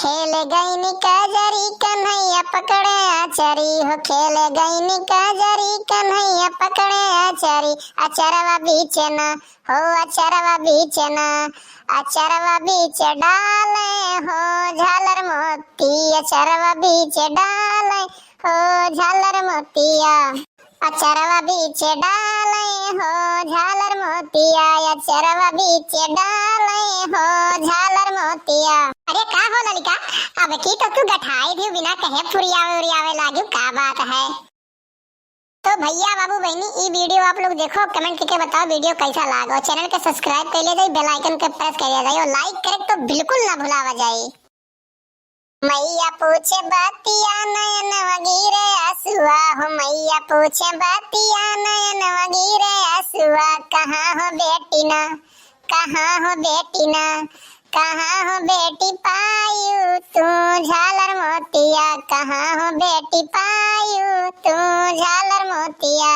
खेल गई निकाजरी कन्हैया पकड़े आचरी हो खेल गई निकाजरी कन्हैया पकड़े आचरी अचरवा बीच न हो अचरवा बीच न अचरवा बीच डाले हो झालर मोती अचरवा बीच डाले हो झालर मोतिया अचरवा बीच डाले हो झालर मोतिया अचरवा बीच डाले हो झालर मोतिया। अरे का हो ललिका, अब की तो तू गठाई भी बिना कहे फुरियावे लागी, का बात है? तो भैया बाबू बहनी ई वीडियो आप लोग देखो, कमेंट करके बताओ वीडियो कैसा लगा। चैनल के सब्सक्राइब कर ले जाए, बेल आइकन के प्रेस कर ले जाए और लाइक करे तो बिल्कुल ना भुलावा जाए। मैया पूछे बातिया नयन वगीरे आसुआ हो मैया पूछे बातिया नयन वगीरे आसुआ कहाँ हो बेटी ना कहाँ हो बेटी ना कहाँ हो बेटी पायू तू झालर मोतिया कहाँ हो बेटी पायू तू झालर मोतिया।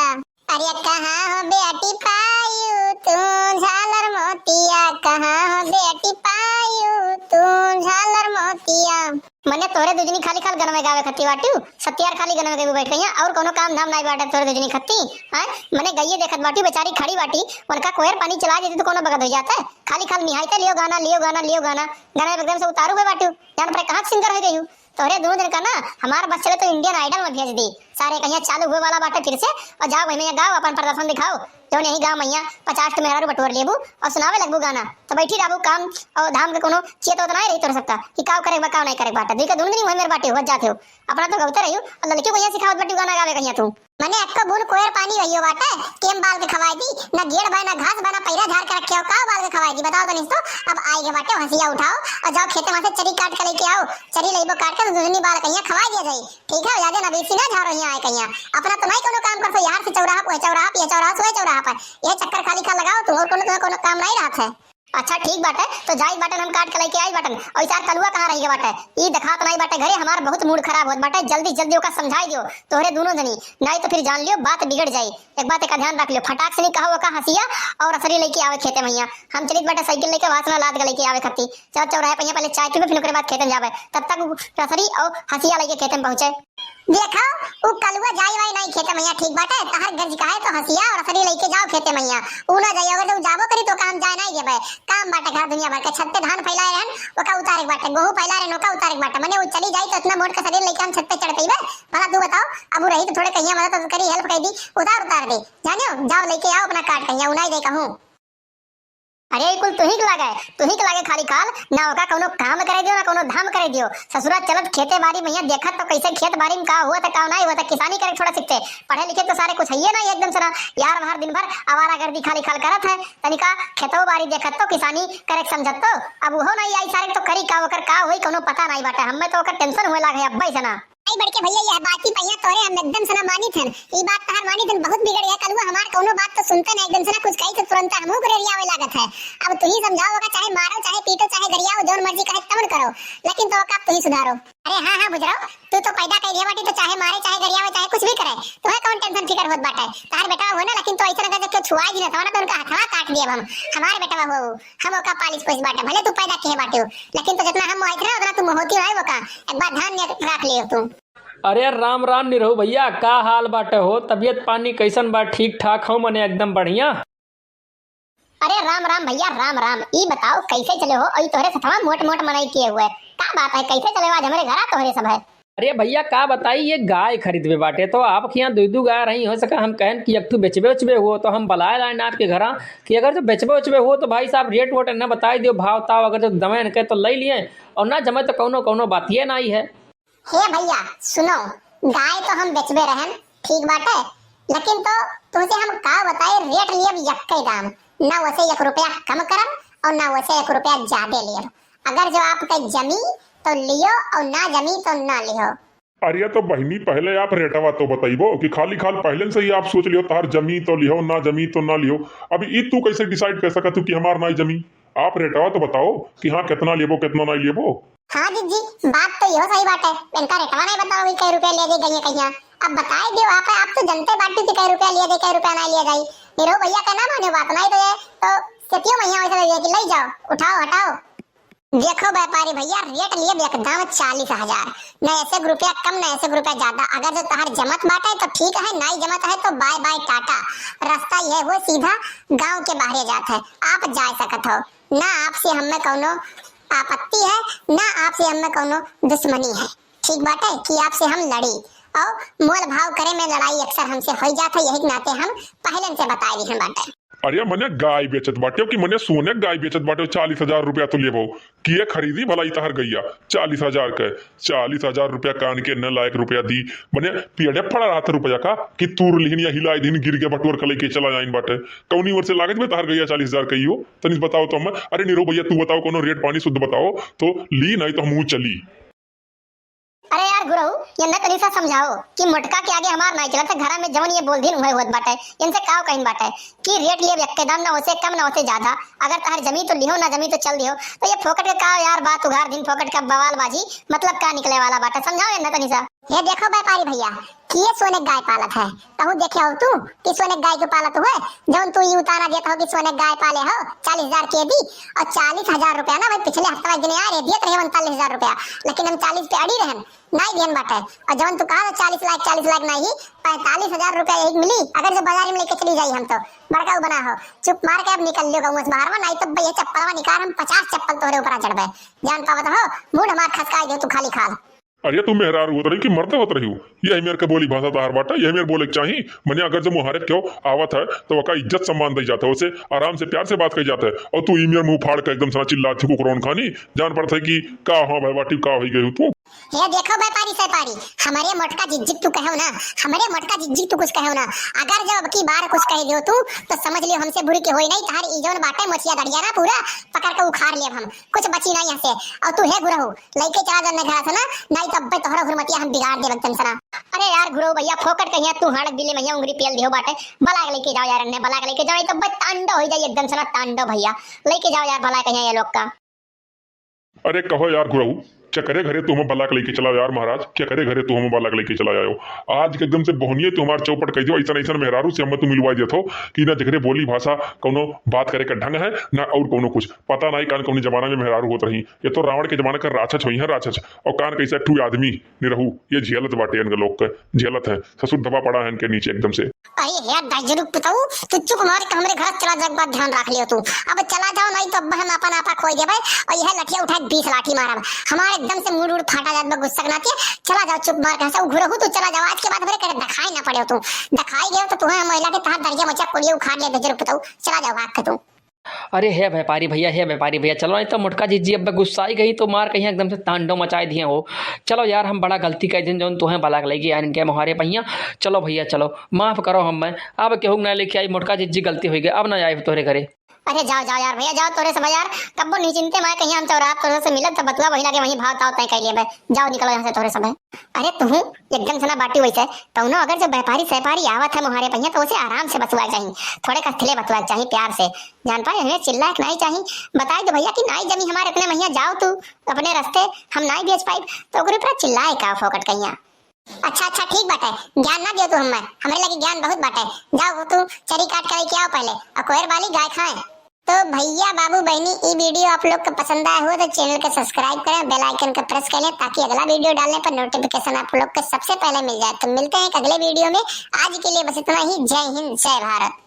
अरे कहाँ हो बेटी पायू तू झालर मोतिया कहाँ हो बेटी पायू तू झालर मोतिया। मने तोरे दुजनी खाली खाल गन में गावे खत्ती बाटू सत्यार खाली गन में के बैठ गईया और कोनो काम धाम नहीं बाटे तोरे दुजनी खत्ती हैं। मने गईए देखत बाटी बेचारी खड़ी बाटी, उनका कोयर पानी चला देती तो कोनो बगद हो जाता है। खाली खाल निहायते लियो गाना लियो गाना लियो गाना गाना एकदम से उतारू बे बाटू जान पर कहां सिंगर हो गई हूं। तोरे दोनों दिन का ना हमारा बस चले तो इंडियन आइडल में भेज दी सारे कहीं चालू हुए वाला बाटे फिर से और जाओ भैया गाओ अपन प्रदर्शन दिखाओ जो नहीं गाँव मैया 50 तो मेहरारू बटोर लेबू और सुनावे लगबू गाना तो बैठी रहबू काम और धाम के कोनो चिए तो नहीं रही तोर सकता कि काव करे बकाव नहीं करे बाटा दी का दोनों दिन मेरे बाटे हो जाते हो अपना तो गवते रहियो और लड़की को यहां सिखावत बाटी गाना गावे कहिया तू। मने अक्का बून कोयर पानी रहियो बाटे केम बाल के खवाई दी ना गेड़ बाय ना घास बाय ना पैरा झाड़ के रखे हो काव बाल के खवाई दी बताओ तो नहीं तो। अब आई के बाटे हंसिया उठाओ और जाओ खेते में से चरी काट के लेके आओ, चरी लेबो काट के दुजनी बाल कहिया खवाई दिया जाई ठीक है। ज्यादा ना बेसी ना झाड़ो यहां आए कहिया अपना तो नहीं कोनो काम करतो यार से चौराहा पे चौराहा पे चौराहा सोए चौराहा पर ये चक्कर खाली खा लगाओ तुम और कोनो काम नहीं रहा है। अच्छा ठीक बात है तो जाई बाटन हम काट के लेके आई बाटन और चार कलुआ कहां रही बाटे ई दिखात नहीं बाटे घरे हमार बहुत मूड खराब होत बाटे जल्दी जल्दी ओका समझाई दियो तोहरे दोनों जनी नहीं तो फिर जान लियो बात बिगड़ जाई। एक बात का ध्यान रख लियो फटाक से नहीं कहो ओका हंसिया और असरी लेके आवे खेते मैया हम चलित बाटे साइकिल लेके वासना लाद के लेके आवे खत्ती चल चौराहे पे पहले चाय पीबे फिर ओकरे बाद खेते जावे तब तक असरी और हंसिया लेके खेते में पहुंचे। देखो उ कलुआ जाई वाई नहीं खेते मैया ठीक बाटे तहर गंज काहे तो हंसिया और असरी लेके जाओ खेते मैया उ ना जाई अगर तो जाबो करी तो काम जाए नहीं जेबे काम बाटे घर दुनिया भर के छत पे धान फैलाए रहन ओका उतारे बाटे गेहूं फैला रहन ओका उतारे बाटे मने वो चली जाई तो इतना मोट का शरीर लेके हम छत पे चढ़ पईबे भला तू बताओ अब रही तो थोड़े कहिया मदद करी हेल्प कर दी उतार दे जानियो जाओ लेके आओ अपना काट कहिया उनाई दे कहूं। अरे कुल तू ही के लागे खाली काल ना होगा कोनो काम करे दियो ना कोनो धाम करे दियो ससुरा चलत खेते बाड़ी मैया देखत तो कैसे खेत बाड़ी में का हुआ था का नहीं हुआ था किसानी करे थोड़ा सीखते पढ़े लिखे तो सारे कुछ है ना एकदम से यार बाहर दिन भर आवारा गर्दी खाली खाल करत है तनिका खेतो बाड़ी देखत तो किसानी करे समझत तो अब वो नहीं आई सारे तो करी का ओकर का होई कोनो पता नहीं बाटे हमें तो ओकर टेंशन होए लागे अब्बा से ना आई बड़के भैया यह बात ही पहिया तोरे हम एकदम से ना मानी थन ई बात तहर मानी थन बहुत बिगड़ गया कलुआ हमार कोनो बात तो सुनते ना एकदम से ना कुछ कही तो तुरंत हमहु गरिया आवे लागत है। अब तू ही समझाओ चाहे मारो चाहे पीटो चाहे गरियाओ जोन मर्जी कहे तमन करो लेकिन तो का तू ही सुधारो। अरे हां बुझराओ तू तो पैदा कर दिया बाटी तो चाहे मारे चाहे गरियावे चाहे कुछ भी करे तो है कौन टेंशन फिकर होत बाटे तार बेटा हो ना लेकिन तो ऐसा लगा जब छुआ ही ना था ना तो उनका हथवा काट दिया हम हमारे बेटा हो हम ओका पालिश पोस बाटे भले तू पैदा किए बाटे लेकिन तो जितना हम आइथ ना उतना तू होती है ओका एक बार ध्यान रख लियो तू। अरे राम राम निरहु भैया का हाल बाटे हो तबीयत पानी कैसन बा ठीक ठाक हो मने एकदम बढ़िया। अरे राम राम भैया राम राम ई बताओ कैसे चले हो और तोहरे सथवा मोट मोट मनाई किए हुए का बात है कैसे चले आज हमारे घर तोहरे सब है। अरे भैया का बताई ये गाय खरीदवे बाटे तो आपके यहाँ दू गाय रही हो सका हम कहन कि एक ठू बेचबे उचबे हो तो हम बुलाए लाइन आपके घर कि अगर जो बेचबे उचबे हो तो भाई साहब रेट वोट न बताई दियो भाव ताव अगर जो दमे के तो ले लिए और ना जमे तो कोनो कोनो बातिए ना ही है। हे भैया सुनो गाय तो हम बेचबे रहन ठीक बाटे लेकिन तो तुझे हम का बताए रेट लिए यक्के दाम ना वैसे 1 रुपया कम करम और ना वैसे 1 रुपया ज्यादा लियो अगर जो आपके जमी तो लियो और ना जमी तो ना लियो। अरे तो बहनी पहले आप रेटवा तो बताइबो कि खाली खाल पहले से ही आप सोच लियो तार जमी तो लियो ना जमी तो ना लियो अभी ई तू कैसे डिसाइड कर सकत तू कि हमार ना जमी आप रेटवा तो बताओ कि हाँ कितना लेबो कितना ना लेबो। हाँ जी बात तो यो सही बात है इनका रेटवा नहीं बताओ कि कई रुपया ले दे गई कहिया अब बताए दियो आप तो जनते बाटी थी कई रुपया लिए दे कई रुपया नहीं ले गई निरो भैया का ना माने बात नहीं तो सेतियो मैया वैसे ले जाओ उठाओ हटाओ। देखो व्यापारी भैया, रेट लिए एकदम 40,000, न ऐसे रुपया कम न ऐसे रुपया ज्यादा। अगर जो तहार जमत बाटे तो ठीक है, नहीं जमत है तो बाय बाय टाटा। रास्ता ये हो सीधा गांव के बाहर जात है, आप जा सकत हो। ना आपसे हमें कोनो आपत्ति है, ना आपसे हमें कोनो दुश्मनी है। ठीक बाटे कि आपसे हम लड़ी और मोल भाव करे में लड़ाई अक्सर हमसे हो जाता है, यही नाते हम पहले से बताए दी बाटे। अरे मने गाय बेचत बाटे कि मने सोने गाय बेचत बाटे। 40,000 रुपया तो लेबो किए खरीदी भलाई तहर गैया 40,000 के। 40,000 रुपया कान के न लायक रुपया दी मने पेड़े पड़ा रहा था रुपया का कि तूर लिहन या हिलाई दिन गिर के बटोर के लेके चला जाइन बाटे। कौनी ओर से लागत में तहर गैया 40,000 कहियो तनिस बताओ तो हम। अरे नीरो भैया तू बताओ कोनो रेट पानी शुद्ध बताओ तो ली, नहीं तो हम चली। अरे यार गुरु, ये न तरीसा समझाओ कि मोटका के आगे हमार नहीं चलत। घर में जवन ये बोल दिन उहे होत बाटे, इनसे काव कहीं बाटे कि रेट लिए एकदम ना होसे कम ना होसे ज्यादा। अगर तहर जमी तो लिहो, ना जमी तो चल दियो। तो ये फोकट के का यार बात उघार दिन फोकट का बवाल बाजी मतलब का निकले वाला बाटे, समझाओ न तरीसा। ये देखो व्यापारी भैया कि ये सोने गाय पालत है, कहूँ देखे हो तू कि सोने गाय को पालत हुए जब तू ये उतारा देता हो कि सोने गाय पाले हो 40,000 के दी। और 40,000 रुपया ना भाई पिछले हफ्ते दिन यार दिए थे 39,000 रुपया, लेकिन हम 40 पे अड़ी रहन नहीं देन बाटे। और जब तू कहा 40 लाख नहीं 45,000 रुपया यही मिली। अगर जो बाजार में लेके चली जाई हम तो बड़का बना हो, चुप मार के अब निकल लियो गाँव से बाहर में, नहीं तो भैया चप्पलवा निकाल हम 50 चप्पल तोरे ऊपर चढ़बे। जान पावत हो मूड हमार खसका दे तू खाली खाल। अरे तुम मेहरार होत रही कि मरते होत रही हो। यही मेरे के बोली भाषा तहार बाटा, यही मेरे बोले चाहिए मने। अगर जो मुहारे क्यों आवत है तो वका इज्जत सम्मान दी जाता है, उसे आराम से प्यार से बात कही जाता है। और तू ईमेर मुंह फाड़ के एकदम सना चिल्ला थी कुकरौन खानी जान पड़ता है कि का हाँ भाई बाटी का हो गई तू। ये देखो व्यापारी सैपारी, हमारे मोटका जिज्जिक तू कहो ना, हमारे मोटका जिज्जिक तू कुछ कहो ना। अगर जब की बार कुछ कह दियो तू तो समझ लियो हमसे बुरी के होई नहीं। तार इजोन बाटे मोचिया दड़िया ना पूरा पकड़ के उखाड़ ले हम, कुछ बची नहीं यहाँ से। और तू है गुरहु लेके चला जाने घर से ना, नहीं तो अब्बे तोहरा हुरमतिया हम बिगाड़ दे एकदम सना। अरे यार गुरु भैया फोकट कहिया तू हाड़ बिले मैया उंगली पेल दियो बाटे। बला के लेके जाओ यार, ने बला के लेके जाओ तो तांडव हो जाए एकदम सना तांडव। भैया लेके जाओ यार भला कहिया ये लोग का। अरे कहो यार गुरु क्या करे घरे तुम बला के लेके चला यार महाराज, क्या करे घरे तुम बला के लेके चला जाओ। आज के एकदम से बोहनिए तुम्हार चौपट कह दियो ऐसा ऐसा मेहरारू से हम तुम मिलवा देते हो कि ना जगरे बोली भाषा कोनो बात करे का ढंग है ना और कोनो कुछ पता नहीं। कान कौन जमाना में मेहरारू होत रही, ये तो रावण के जमाने का राक्षस हुई है राक्षस। और कान कैसे ठू आदमी निरहू ये झेलत बाटे इनके लोग के झेलत है, ससुर दबा पड़ा है इनके नीचे एकदम से। अरे यार दाजरू बताऊ तू चुप मार के हमरे घर चला जाए, बात ध्यान रख लियो तू। अब चला जाओ नहीं तो अब हम अपन आपा खोई देबे। और यह लठिया उठा 20 लाठी मारब, हमारे एकदम से मुंह फाटा जात बा गुस्सा नाती। चला जाओ चुप मार के हंसा घुरहु तू चला जाओ। आज के बाद भरे करे दिखाई ना पड़े तू, दिखाई गयो तो तुम्हें महिला के तहां दर्जा मचा कोलियो उखाड़ ले दाजरू बताऊ। चला जाओ भाग के तू। अरे है व्यापारी भैया, है व्यापारी भैया, चलो नहीं तो मोटका जीजी अब गुस्सा ही गई तो मार कहीं एकदम से तांडव मचाए दिए हो। चलो यार हम बड़ा गलती कर दिन जो तुम्हें बला लेगी यार इनके मुहारे पहिया। चलो भैया चलो माफ करो हम मैं अब केहू ना लेके आई मोटका जीजी गलती हो गई, अब ना आए तोरे घरे। अरे जाओ जाओ यार भैया जाओ तोरे सब यार कब्बो नहीं चिंते मैं कहीं हम चौराहा तोरे से मिलत तो बतवा वही ना के वहीं भाव ताव तय कर लिए बे। जाओ निकलो यहां से तोरे सब। अरे तू एकदम से ना बाटी वैसे तौनो अगर जो व्यापारी सैपारी आवत है मुहारे पहिया तो उसे आराम से बतवा चाहिए, थोड़े कथले बतवा चाहिए प्यार से। जान पाए हमें चिल्ला नहीं चाहिए। बताई दो भैया कि नहीं जमी हमारे अपने मैया जाओ तू अपने रास्ते हम नहीं बेच पाई तो ओकरे पर चिल्लाए का फोकट कहिया। अच्छा अच्छा ठीक बाटे, ज्ञान ना दियो तू हमें, हमारे लगे ज्ञान बहुत बाटे। जाओ तू चरी काट कर के आओ पहले और कोयर वाली गाय खाएं। तो भैया बाबू बहनी ये वीडियो आप लोग को पसंद आया हो तो चैनल को सब्सक्राइब करें, बेल आइकन को प्रेस करें ताकि अगला वीडियो डालने पर नोटिफिकेशन आप लोग को सबसे पहले मिल जाए। तो मिलते हैं एक अगले वीडियो में, आज के लिए बस इतना ही। जय हिंद जय भारत।